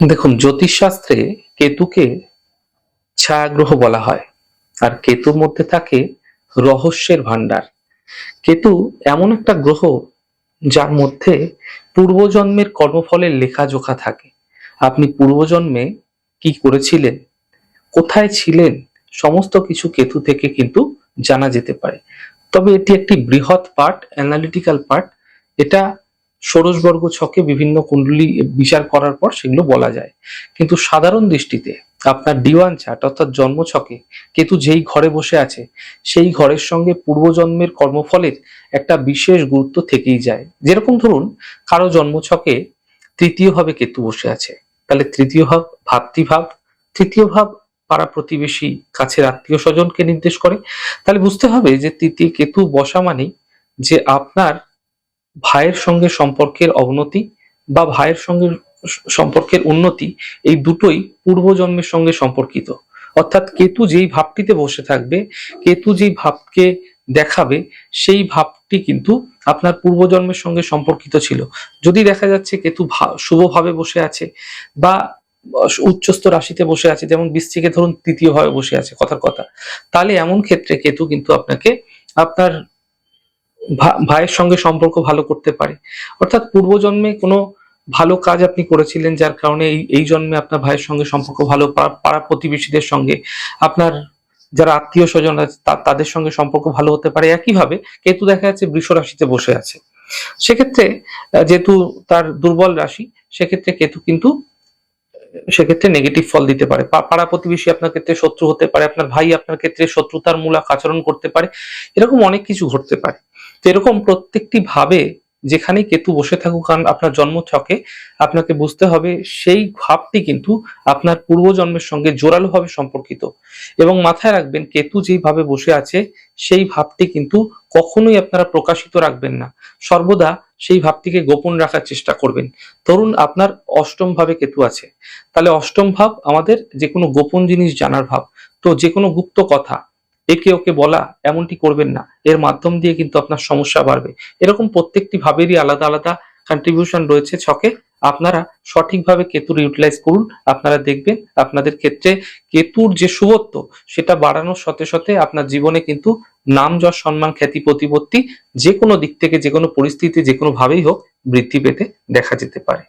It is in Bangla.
দেখুন, জ্যোতিষশাস্ত্রে কেতুকে ছায়াগ্রহ বলা হয়। আর কেতুর মধ্যে থাকে রহস্যের ভান্ডার। কেতু এমন একটা গ্রহ যার মধ্যে পূর্বজন্মের কর্মফলের লেখাজোখা থাকে। আপনি পূর্বজন্মে কি করেছিলেন, কোথায় ছিলেন, সমস্ত কিছু কেতু থেকে কিন্তু জানা যেতে পারে। তবে এটি একটি বৃহৎ পার্ট, অ্যানালিটিক্যাল পার্ট। এটা ষোড়শবর্গ ছকে বিভিন্ন কুণ্ডলী বিচার করার পর সেগুলো বলা যায়। কিন্তু সাধারণ দৃষ্টিতে আপনার D1 চার্ট অর্থাৎ জন্মছকে কেতু যেই ঘরে বসে আছে সেই ঘরের সঙ্গে পূর্বজন্মের কর্মফলের একটা বিশেষ গুরুত্ব থেকেই যায়। যেরকম ধরুন, কারো জন্মছকে তৃতীয় ভাবে কেতু বসে আছে, তাহলে তৃতীয় ভাব ভাতৃভাব, তৃতীয় ভাব পাড়া প্রতিবেশী কাছের আত্মীয় স্বজনকে নির্দেশ করে। তাহলে বুঝতে হবে যে তৃতীয় কেতু বসা মানেই যে আপনার ভাইয়ের সঙ্গে সম্পর্কের অবনতি বা ভাইয়ের সঙ্গে সম্পর্কের উন্নতি, এই দুটোই পূর্বজন্মের সঙ্গে সম্পর্কিত। অর্থাৎ কেতু যেই ভাবটিতে বসে থাকবে, কেতু যেই ভাবকে দেখাবে, সেই ভাবটি কিন্তু আপনার পূর্বজন্মের সঙ্গে সম্পর্কিত ছিল। যদি দেখা যাচ্ছে কেতু শুভভাবে বসে আছে বা উচ্চস্থ রাশিতে বসে আছে, যেমন বৃশ্চিকে ধরুন তৃতীয় ভাবে বসে আছে, কথার কথা, তাহলে এমন ক্ষেত্রে কেতু কিন্তু আপনাকে আপনার ভাইয়ের সঙ্গে সম্পর্ক ভালো করতে পারে। অর্থাৎ পূর্বজন্মে কোনো ভালো কাজ আপনি করেছিলেন, যার কারণে এই জন্মে আপনার ভাইয়ের সঙ্গে সম্পর্ক ভালো, পাড়া প্রতিবেশীদের সঙ্গে, আপনার যারা আত্মীয় স্বজন আছে তাদের সঙ্গে সম্পর্ক ভালো হতে পারে। একইভাবে কেতু দেখা যাচ্ছে বৃষ রাশিতে বসে আছে, সেক্ষেত্রে যেহেতু তার দুর্বল রাশি, সেক্ষেত্রে কেতু কিন্তু সেক্ষেত্রে নেগেটিভ ফল দিতে পারে। পাড়া প্রতিবেশী আপনার ক্ষেত্রে শত্রু হতে পারে, আপনার ভাই আপনার ক্ষেত্রে শত্রুতার মূলক আচরণ করতে পারে, এরকম অনেক কিছু ঘটতে পারে। তো এরকম প্রত্যেকটি ভাবে যেখানেই কেতু বসে থাকুক কারণ আপনার জন্ম ছকে, আপনাকে বুঝতে হবে সেই ভাবটি কিন্তু আপনার পূর্বজন্মের সঙ্গে জোরালোভাবে সম্পর্কিত। এবং মাথায় রাখবেন, কেতু যেইভাবে বসে আছে সেই ভাবটি কিন্তু কখনোই আপনারা প্রকাশিত রাখবেন না, সর্বদা সেই ভাবটিকে গোপন রাখার চেষ্টা করবেন। ধরুন আপনার অষ্টম ভাবে কেতু আছে, তাহলে অষ্টম ভাব আমাদের যে কোনো গোপন জিনিস জানার ভাব। তো যে কোনো গুপ্ত কথা একে ওকে বলা এমনটি করবেন না, এর মাধ্যম দিয়ে কিন্তু আপনার সমস্যা বাড়বে। এরকম প্রত্যেকটি ভাবেরই আলাদা আলাদা কন্ট্রিবিউশন রয়েছে ছকে। আপনারা সঠিকভাবে কেতুর ইউটিলাইজ করুন, আপনারা দেখবেন আপনাদের ক্ষেত্রে কেতুর যে শুভত্ব সেটা বাড়ানোর সাথে সাথে আপনার জীবনে কিন্তু নাম যশ সম্মান খ্যাতি প্রতিপত্তি যে কোনো দিক থেকে, যে কোনো পরিস্থিতি, যে কোনো ভাবেই হোক, বৃদ্ধি পেতে দেখা যেতে পারে।